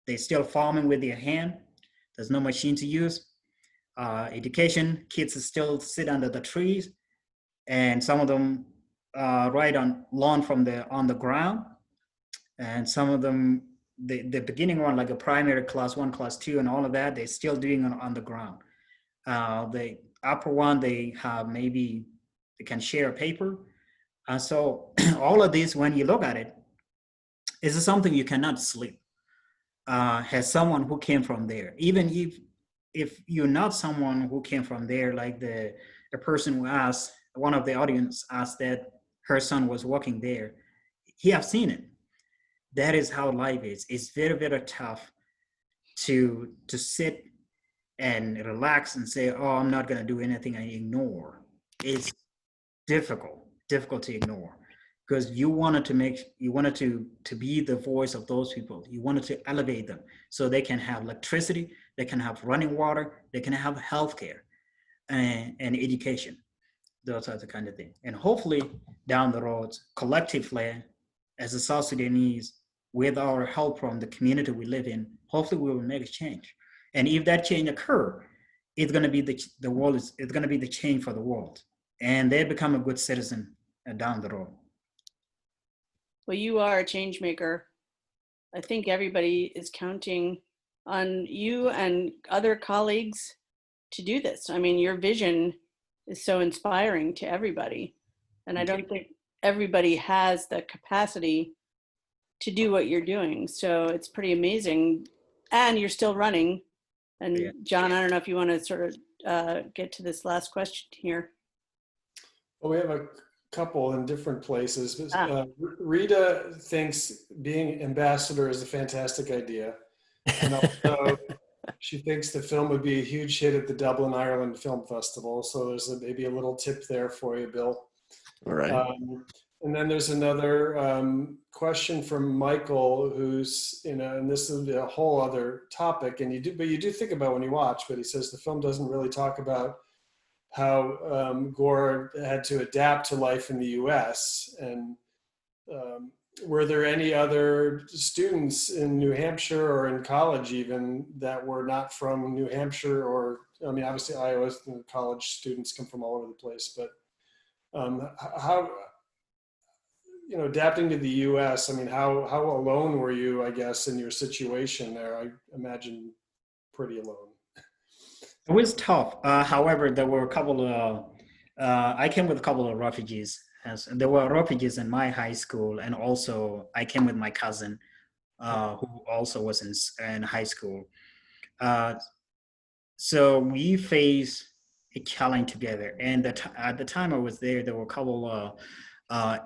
They're still farming with their hand. There's no machine to use. Education, kids still sit under the trees, and some of them ride on lawn on the ground, and some of them the beginning one, like a primary class 1, class 2, and all of that, they're still doing it on the ground. The upper one, they have maybe they can share a paper. So all of this, when you look at it, is something you cannot sleep. Has someone who came from there, even if you're not someone who came from there, like the person who asked, one of the audience asked that her son was walking there, he have seen it. That is how life is. It's very, very tough to sit and relax and say, oh, I'm not gonna do anything, and ignore. It's difficult to ignore, because you wanted to be the voice of those people. You wanted to elevate them so they can have electricity, they can have running water, they can have healthcare and education. Those are the kind of things. And hopefully down the road, collectively, as a South Sudanese, with our help from the community we live in, hopefully we will make a change. And if that change occur, it's going to be it's going to be the change for the world, and they become a good citizen down the road. Well, you are a change maker. I think everybody is counting on you and other colleagues to do this. I mean, your vision is so inspiring to everybody. And I don't think everybody has the capacity to do what you're doing. So it's pretty amazing. And you're still running. And yeah. John, I don't know if you want to sort of get to this last question here. Well, we have a couple in different places. Rita thinks being ambassador is a fantastic idea. And also she thinks the film would be a huge hit at the Dublin, Ireland Film Festival. So there's maybe a little tip there for you, Bill. All right. And then there's another question from Michael, who's, and this is a whole other topic, and you do think about when you watch, but he says the film doesn't really talk about how Guor had to adapt to life in the US. And were there any other students in New Hampshire or in college even that were not from New Hampshire? Or, I mean, obviously Iowa college students come from all over the place, but how, adapting to the US, I mean, how alone were you, I guess, in your situation there? I imagine pretty alone. It was tough. However, there were a couple of, I came with a couple of refugees. There were refugees in my high school, and also I came with my cousin, who also was in high school. So we faced a challenge together. And at the time I was there were a couple of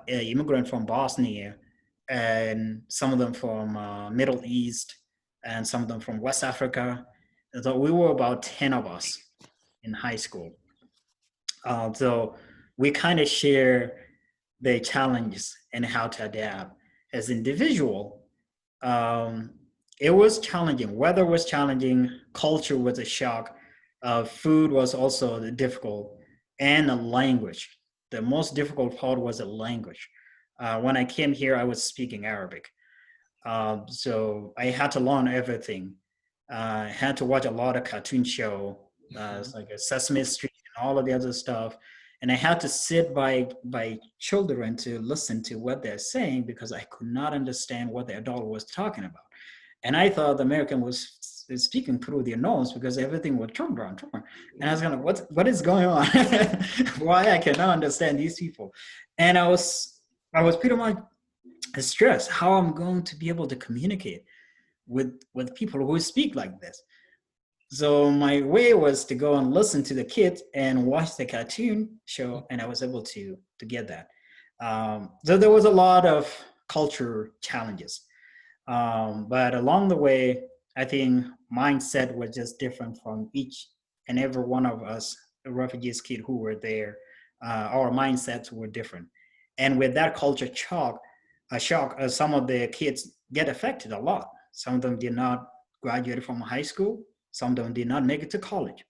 immigrants from Bosnia, and some of them from Middle East, and some of them from West Africa. So we were about 10 of us in high school. So we kind of share the challenges and how to adapt. As individual, it was challenging. Weather was challenging. Culture was a shock. Food was also difficult, and the language. The most difficult part was the language. When I came here, I was speaking Arabic. So I had to learn everything. I had to watch a lot of cartoon show, like a Sesame Street and all of the other stuff. And I had to sit by children to listen to what they're saying, because I could not understand what the adult was talking about. And I thought the American was speaking through their nose, because everything was turned around. And I was going, what is going on? Why I cannot understand these people? And I was pretty much stressed how I'm going to be able to communicate with people who speak like this. So my way was to go and listen to the kids and watch the cartoon show, and I was able to get that. So there was a lot of culture challenges. But along the way, I think mindset was just different from each and every one of us, the refugees kid who were there, our mindsets were different. And with that culture shock, some of the kids get affected a lot. Some of them did not graduate from high school. Some of them did not make it to college.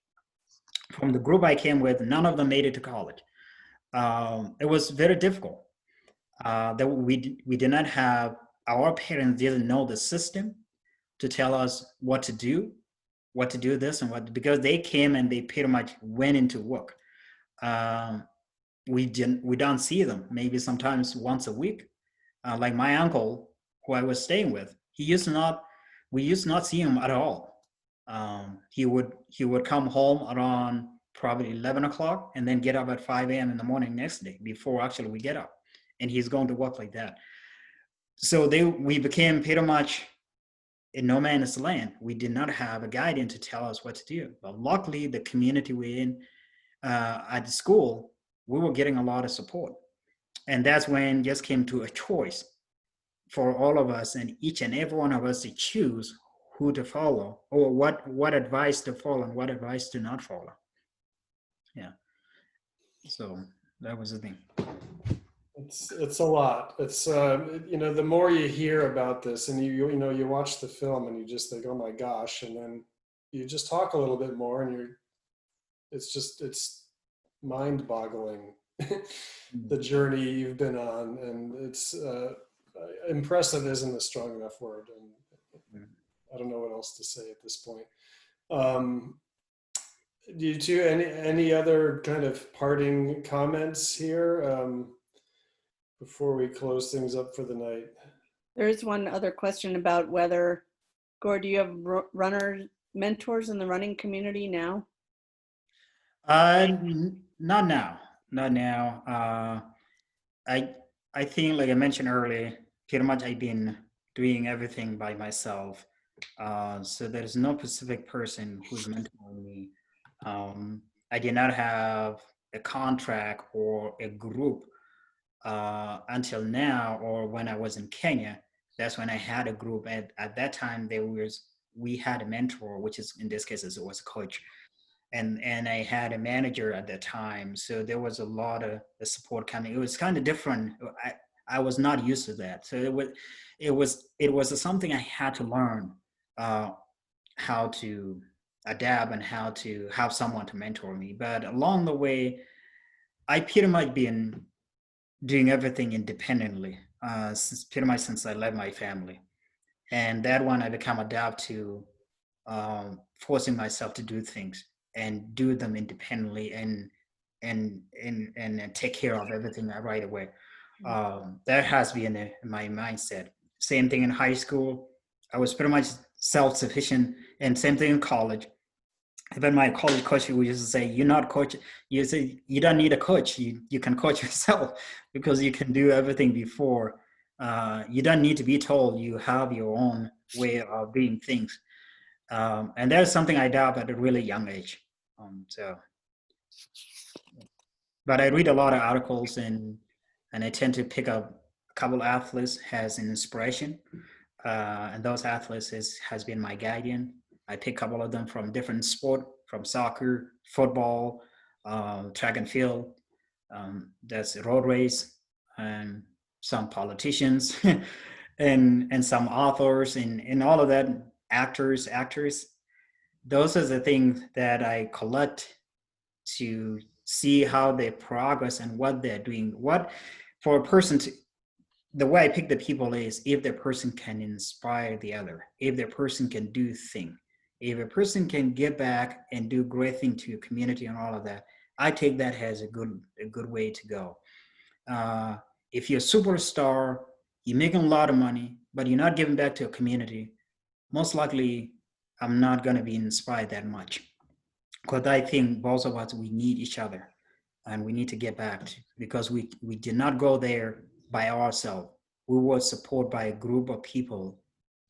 From the group I came with, none of them made it to college. It was very difficult. That we did not have, our parents didn't know the system to tell us what to do this and what, because they came and they pretty much went into work. We don't see them maybe sometimes once a week. Like my uncle, who I was staying with, we used to not see him at all. He would come home around probably 11 o'clock and then get up at 5 a.m. in the morning next day before actually we get up, and he's going to work like that. So we became pretty much in no man's land. We did not have a guidance to tell us what to do. But luckily, the community we're in at the school, we were getting a lot of support. And that's when just came to a choice for all of us and each and every one of us to choose who to follow, or what advice to follow and what advice to not follow. Yeah. So that was the thing. It's a lot. It's the more you hear about this, and you watch the film and you just think, oh my gosh, and then you just talk a little bit more, and it's mind-boggling the journey you've been on, and it's impressive isn't a strong enough word, and I don't know what else to say at this point. Do you two any other kind of parting comments here? Before we close things up for the night. There's one other question about whether, Guor, do you have runner mentors in the running community now? Not now. I think, like I mentioned earlier, pretty much I've been doing everything by myself. So there's no specific person who's mentoring me. I did not have a contract or a group until now, or when I was in Kenya. That's when I had a group. At that time, we had a mentor, which is in this case it was a coach, and I had a manager at that time. So there was a lot of the support coming. It was kind of different. I was not used to that. So it was something I had to learn how to adapt and how to have someone to mentor me. But along the way, I pretty much been doing everything independently pretty much since I left my family. And that one I become adapt to forcing myself to do things and do them independently and take care of everything right away. That has been in my mindset. Same thing in high school. I was pretty much self-sufficient, and same thing in college. Even my college coach would used to say, "You're not coach. You say you don't need a coach. You can coach yourself because you can do everything before. You don't need to be told. You have your own way of doing things." And that's something I adopted at a really young age. But I read a lot of articles and I tend to pick up a couple athletes as an inspiration. And those athletes has been my guardian. I pick a couple of them from different sport, from soccer, football, track and field, that's road race, and some politicians, and some authors, and all of that, actors. Those are the things that I collect to see how they progress and what they're doing. What for a person to, the way I pick the people is if the person can inspire the other, if the person can do things, if a person can give back and do great thing to your community and all of that, I take that as a good way to go. If you're a superstar, you're making a lot of money, but you're not giving back to a community, most likely I'm not going to be inspired that much. Because I think both of us, we need each other and we need to get back to, because we did not go there by ourselves. We were supported by a group of people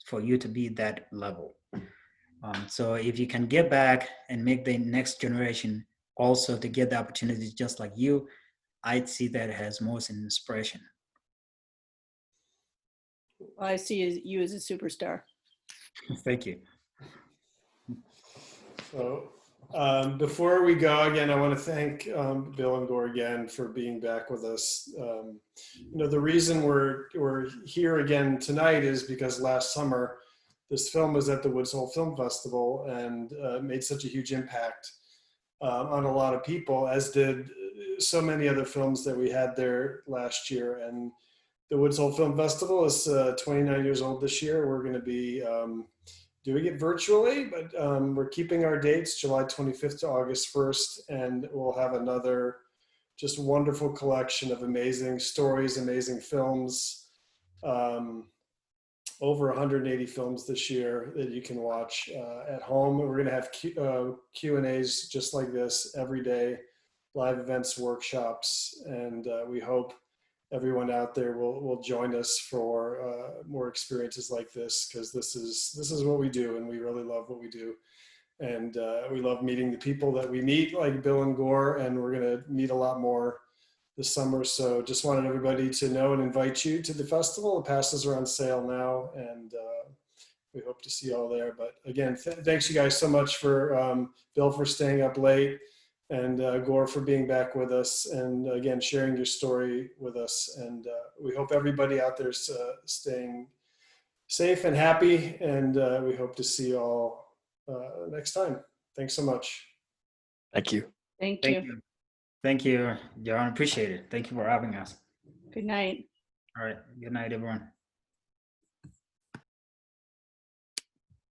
for you to be that level. So if you can get back and make the next generation also to get the opportunities just like you, I'd see that as most an inspiration. Well, I see you as a superstar. Thank you. So Before we go, again, I want to thank Bill and Guor again for being back with us. The reason we're here again tonight is because last summer this film was at the Woods Hole Film Festival and made such a huge impact on a lot of people, as did so many other films that we had there last year. And the Woods Hole Film Festival is 29 years old this year. We're going to be doing it virtually, but we're keeping our dates, July 25th to August 1st, and we'll have another just wonderful collection of amazing stories, amazing films, over 180 films this year that you can watch at home. We're gonna have Q&As just like this every day, live events, workshops, and we hope everyone out there will join us for more experiences like this, because this is what we do, and we really love what we do. And we love meeting the people that we meet, like Bill and Guor, and we're gonna meet a lot more this summer. So just wanted everybody to know and invite you to the festival. The passes are on sale now, and we hope to see you all there. But again, thanks you guys so much for Bill for staying up late, and Guor for being back with us, and again sharing your story with us. And we hope everybody out there is staying safe and happy, and we hope to see you all next time. Thanks so much. Thank you. Thank Thank you. you. Thank you, John. Appreciate it. Thank you for having us. Good night. All right. Good night, everyone.